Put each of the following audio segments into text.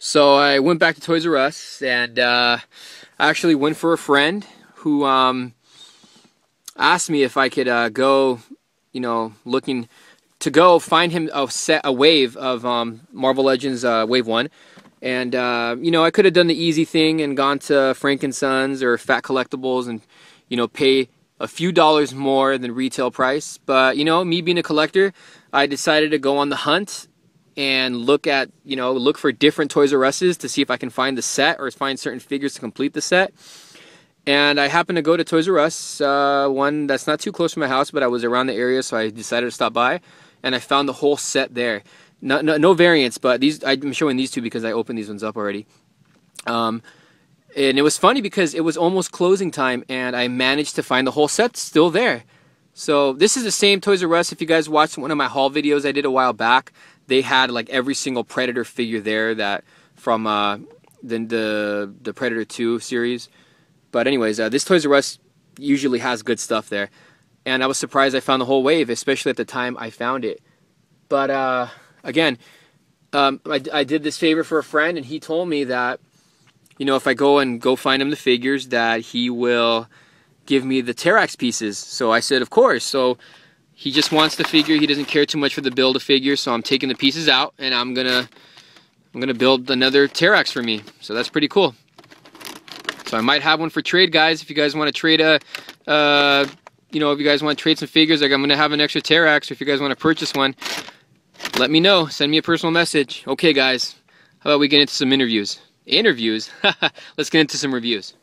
So I went back to Toys R Us and I actually went for a friend who asked me if I could go, looking to go find him a wave of Marvel Legends Wave 1. And, I could have done the easy thing and gone to Frank & Sons or Fat Collectibles and, pay a few dollars more than retail price. But, me being a collector, I decided to go on the hunt and look for different Toys R Us's to see if I can find the set or find certain figures to complete the set. And I happened to go to Toys R Us, one that's not too close to my house, but I was around the area, so I decided to stop by, and I found the whole set there. No variants, but I'm showing these two because I opened these ones up already. And it was funny because it was almost closing time, and I managed to find the whole set still there. So this is the same Toys R Us. If you guys watched one of my haul videos I did a while back, they had like every single Predator figure there that from the Predator 2 series. But anyways, this Toys R Us usually has good stuff there. And I was surprised I found the whole wave, especially at the time I found it. But again, I did this favor for a friend, and he told me that, if I go find him the figures, that he will give me the Terax pieces. So I said, of course. So he just wants the figure. He doesn't care too much for the build of figure. So I'm taking the pieces out, and I'm gonna build another Terax for me. So that's pretty cool. So I might have one for trade, guys. If you guys want to trade if you guys want to trade some figures, like I'm gonna have an extra Terax. Or if you guys want to purchase one, let me know. Send me a personal message. Okay, guys. How about we get into some interviews? Interviews? Let's get into some reviews.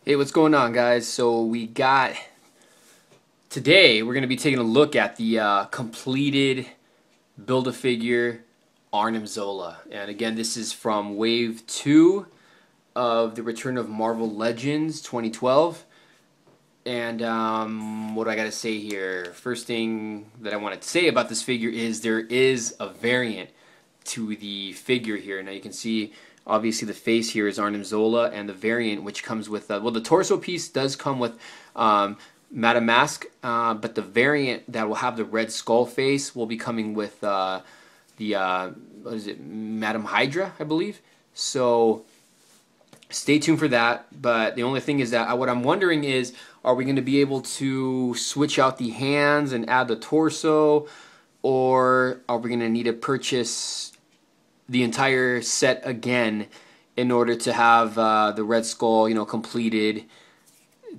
Hey, what's going on, guys? So today we're going to be taking a look at the completed Build-A-Figure Arnim Zola. And again, this is from Wave 2 of the Return of Marvel Legends 2012. And what do I got to say here? First thing that I wanted to say about this figure is there is a variant to the figure here. Now you can see obviously the face here is Arnim Zola, and the variant which comes with the torso piece does come with Madame Mask, but the variant that will have the red skull face will be coming with what is it, Madame Hydra, I believe. So stay tuned for that. But the only thing is that what I'm wondering is, are we going to be able to switch out the hands and add the torso, or are we going to need to purchase the entire set again in order to have the red skull, completed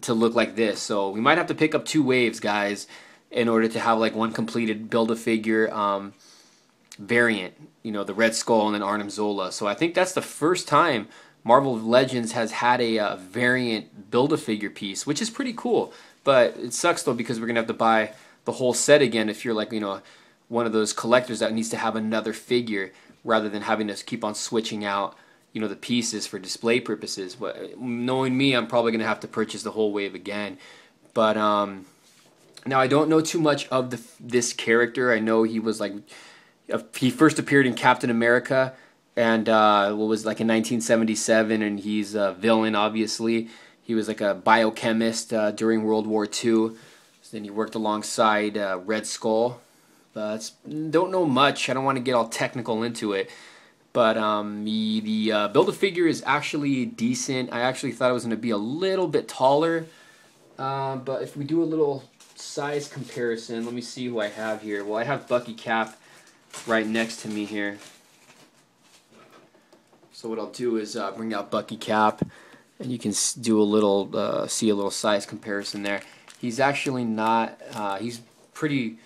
to look like this? So we might have to pick up two waves, guys, in order to have like one completed Build-A-Figure variant, the red skull and then Arnim Zola. So I think that's the first time Marvel Legends has had a variant Build-A-Figure piece, which is pretty cool. But it sucks though, because we're gonna have to buy the whole set again if you're like one of those collectors that needs to have another figure, rather than having to keep on switching out the pieces for display purposes. But knowing me, I'm probably gonna have to purchase the whole wave again. But now I don't know too much of this character. I know he was he first appeared in Captain America, and what was like in 1977, and he's a villain, obviously. He was like a biochemist during World War II. So then he worked alongside Red Skull. But don't know much. I don't want to get all technical into it. But the Build-A-Figure is actually decent. I actually thought it was going to be a little bit taller. But if we do a little size comparison, let me see who I have here. Well, I have Bucky Cap right next to me here. So what I'll do is bring out Bucky Cap, and you can do a little see a little size comparison there. He's actually not. He's pretty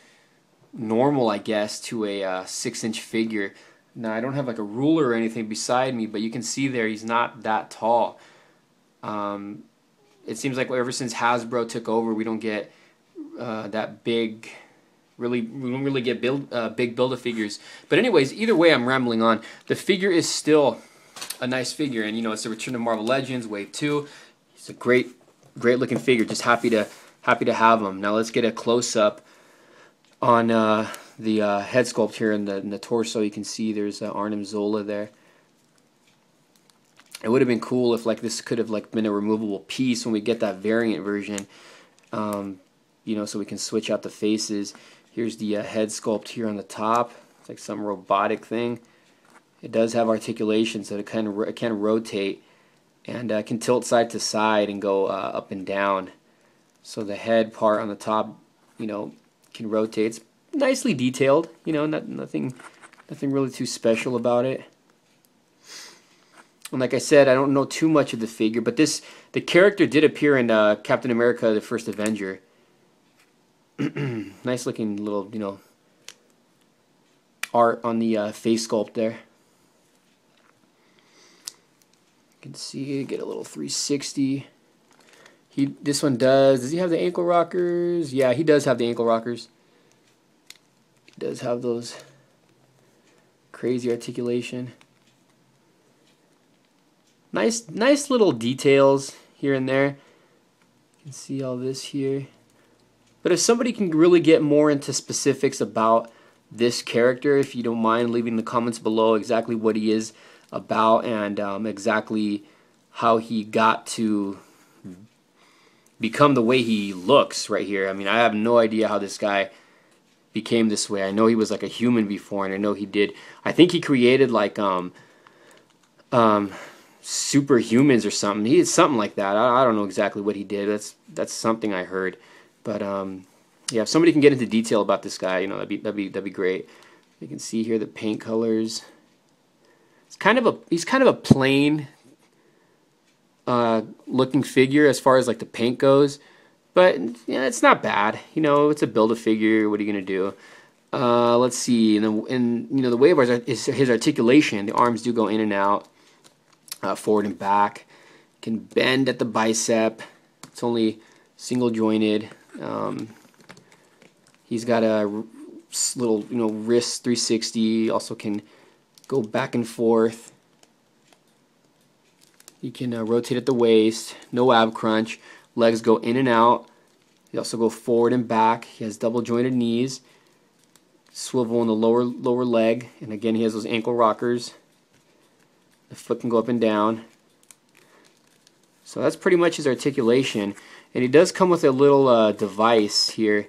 normal, I guess, to a 6-inch figure. Now I don't have like a ruler or anything beside me, but you can see there he's not that tall. It seems like ever since Hasbro took over, we don't get that big. We don't really get big Build-A-Figures. But anyways, either way, I'm rambling on. The figure is still a nice figure, and it's the Return of Marvel Legends Wave 2. It's a great looking figure. Just happy to have him. Now let's get a close up on the head sculpt here in the torso. You can see there's Arnim Zola there. It would have been cool if this could have been a removable piece when we get that variant version, so we can switch out the faces. Here's the head sculpt here on the top. It's like some robotic thing. It does have articulation, so it can rotate and can tilt side to side and go up and down. So the head part on the top, can rotate. It's nicely detailed. Nothing really too special about it. And like I said, I don't know too much of the figure, but the character did appear in Captain America: The First Avenger. Nice looking little, art on the face sculpt there. You can see, get a little 360. This one does he have the ankle rockers? Yeah, he does have the ankle rockers. He does have those crazy articulation. Nice little details here and there. You can see all this here. But if somebody can really get more into specifics about this character, if you don't mind leaving in the comments below exactly what he is about and exactly how he got to become the way he looks right here. I mean, I have no idea how this guy became this way. I know he was like a human before, and I know he did. I think he created like superhumans or something. He did something like that. I don't know exactly what he did. That's something I heard. But yeah, if somebody can get into detail about this guy, that'd be great. You can see here the paint colors. He's kind of a plain looking figure as far as like the paint goes, but yeah, it's not bad. It's a Build-A-Figure. What are you gonna do? Let's see. And the way is his articulation. The arms do go in and out, forward and back. Can bend at the bicep. It's only single jointed. He's got a little wrist 360. Also can go back and forth. You can rotate at the waist. No ab crunch. Legs go in and out. They also go forward and back. He has double jointed knees. Swivel in the lower leg, and again he has those ankle rockers. The foot can go up and down. So that's pretty much his articulation. And he does come with a little device here.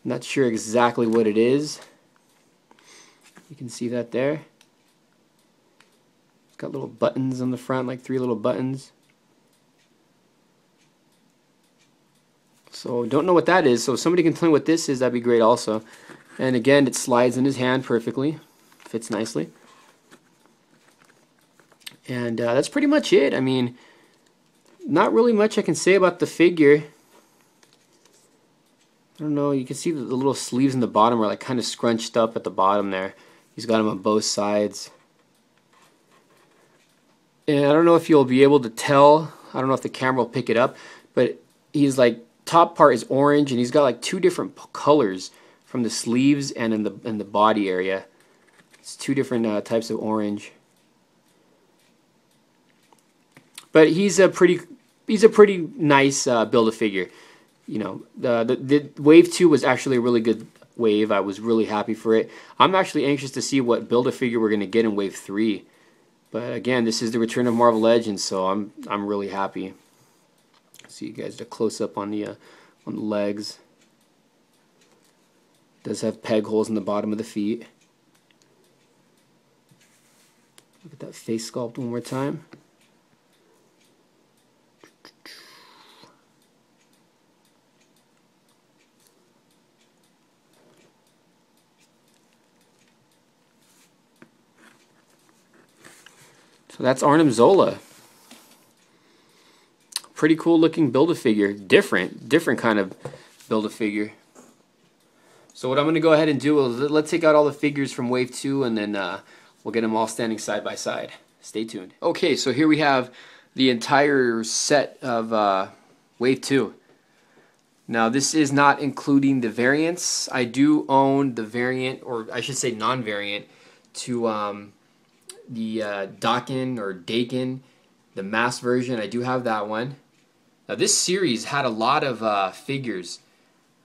Not sure exactly what it is. You can see that there. It's got little buttons on the front, like 3 little buttons. So don't know what that is. So if somebody can tell me what this is, that'd be great also. And again, it slides in his hand perfectly. Fits nicely. And that's pretty much it. I mean, not really much I can say about the figure. I don't know, you can see the little sleeves in the bottom are like kind of scrunched up at the bottom there. He's got them on both sides. And I don't know if you'll be able to tell, I don't know if the camera will pick it up, but he's like, top part is orange, and he's got like 2 different colors from the sleeves and in the body area. It's 2 different types of orange. But he's a pretty nice Build-A-Figure. The Wave 2 was actually a really good wave. I was really happy for it. I'm actually anxious to see what Build-A-Figure we're going to get in Wave 3. But again, this is the return of Marvel Legends, so I'm really happy. See you guys a close up on the legs. It does have peg holes in the bottom of the feet. Look at that face sculpt one more time. So that's Arnim Zola. Pretty cool looking Build-A-Figure. Different kind of Build-A-Figure. So what I'm going to go ahead and do is let's take out all the figures from Wave 2 and then we'll get them all standing side by side. Stay tuned. Okay, so here we have the entire set of Wave 2. Now this is not including the variants. I do own the variant, or I should say non-variant, to the Dakin or Dakin, the mass version. I do have that one. Now this series had a lot of figures.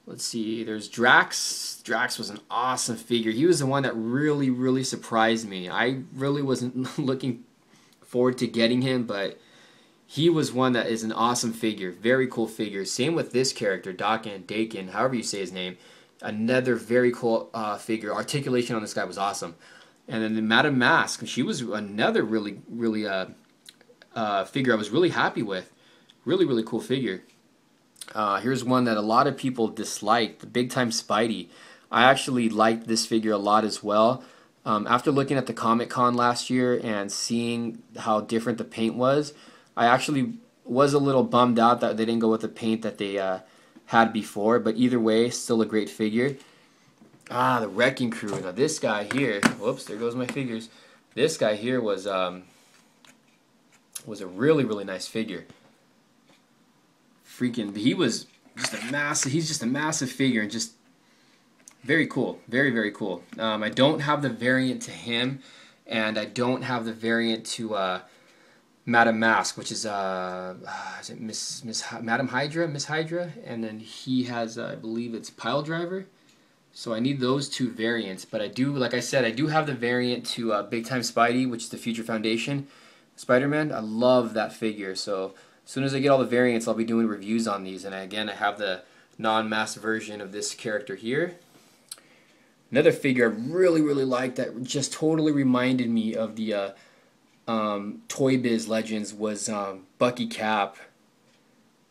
Let's see, there's Drax. Drax was an awesome figure. He was the one that really surprised me. I really wasn't looking forward to getting him, but he was one that is an awesome figure. Very cool figure. Same with this character, Dakin, however you say his name. Another very cool figure. Articulation on this guy was awesome. And then the Madame Mask, she was another really figure I was really happy with. Really cool figure. Here's one that a lot of people disliked, the Big Time Spidey. I actually liked this figure a lot as well. After looking at the Comic Con last year and seeing how different the paint was, I actually was a little bummed out that they didn't go with the paint that they had before. But either way, still a great figure. The Wrecking Crew. Now this guy here, whoops, there goes my figures. This guy here was a really nice figure. Freaking, he was just a massive. He's just a massive figure and just very cool, very cool. I don't have the variant to him, and I don't have the variant to Madame Mask, which is it Madame Hydra, Miss Hydra, and then he has I believe it's Pile Driver. So I need those two variants, but I do, like I said, I do have the variant to Big Time Spidey, which is the Future Foundation Spider-Man. I love that figure, so as soon as I get all the variants, I'll be doing reviews on these. And again, I have the non-masked version of this character here. Another figure I really liked that just totally reminded me of the Toy Biz Legends was Bucky Cap.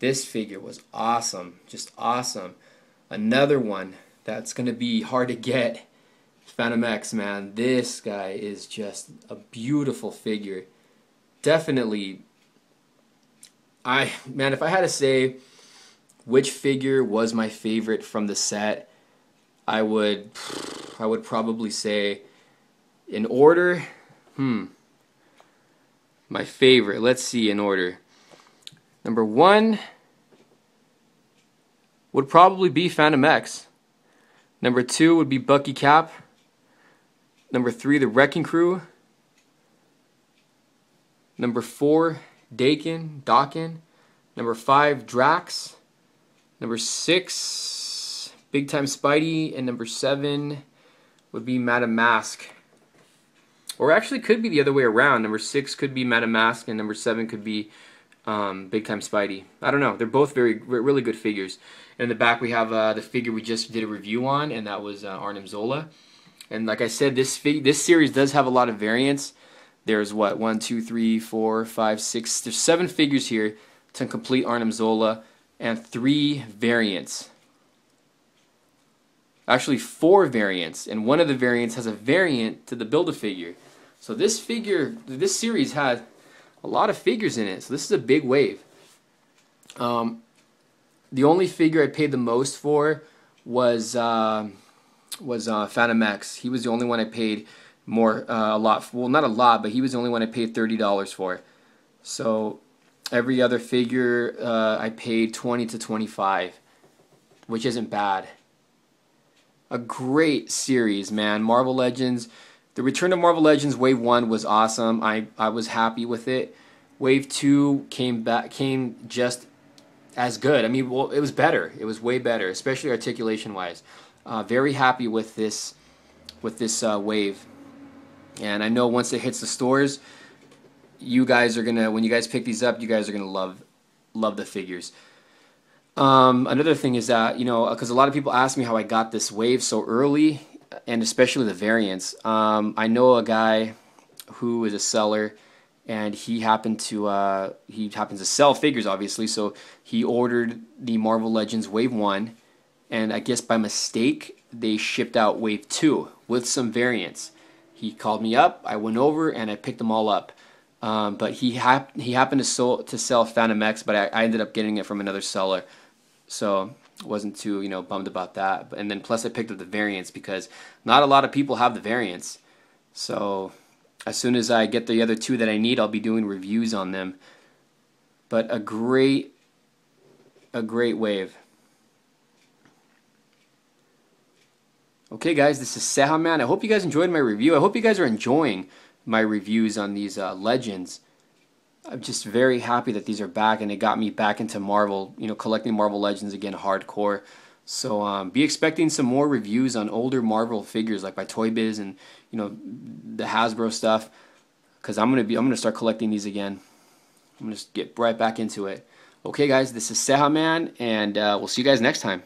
This figure was awesome, just awesome. Another one that's going to be hard to get, Phantom X, man. This guy is just a beautiful figure. Definitely, man, if I had to say which figure was my favorite from the set, I would probably say, in order, my favorite, let's see, in order. Number 1 would probably be Phantom X. Number 2 would be Bucky Cap. Number 3, the Wrecking Crew. Number 4, Dakin. Number 5, Drax. Number 6, Big Time Spidey. And number 7 would be Madame Mask. Or actually could be the other way around. Number 6 could be Madame Mask and number 7 could be Big Time Spidey. I don't know. They're both really good figures. And in the back we have the figure we just did a review on, and that was Arnim Zola. And like I said, this series does have a lot of variants. There's what, 1, 2, 3, 4, 5, 6. There's 7 figures here to complete Arnim Zola, and 3 variants. Actually 4 variants, and one of the variants has a variant to the Build-A-Figure. So this series had a lot of figures in it. So this is a big wave. The only figure I paid the most for was Phantom X. He was the only one I paid a lot. Well, not a lot, but he was the only one I paid $30 for. So every other figure I paid $20 to $25, which isn't bad. A great series, man. Marvel Legends. The Return of Marvel Legends Wave 1 was awesome. I was happy with it. Wave 2 came just as good. I mean, well, it was better. It was way better, especially articulation-wise. Very happy with this wave. And I know once it hits the stores, you guys are gonna, when you guys pick these up, you guys are gonna love the figures. Another thing is that, you know, because a lot of people ask me how I got this wave so early, and especially the variants. I know a guy who is a seller, and he happens to sell figures, obviously. So he ordered the Marvel Legends Wave 1, and I guess by mistake they shipped out Wave 2 with some variants. He called me up, I went over, and I picked them all up. But he happened to sell Phantom X, but I ended up getting it from another seller. So wasn't too, you know, bummed about that. And then plus I picked up the variants because not a lot of people have the variants. So as soon as I get the other 2 that I need, I'll be doing reviews on them. But a great wave. Okay guys, this is CEJAMAN. I hope you guys enjoyed my review. I hope you guys are enjoying my reviews on these legends. I'm just very happy that these are back, and it got me back into Marvel, you know, collecting Marvel Legends again hardcore. So be expecting some more reviews on older Marvel figures, like by Toy Biz and, you know, the Hasbro stuff, because I'm gonna start collecting these again. I'm gonna just get right back into it. Okay guys, this is CEJAMAN, and we'll see you guys next time.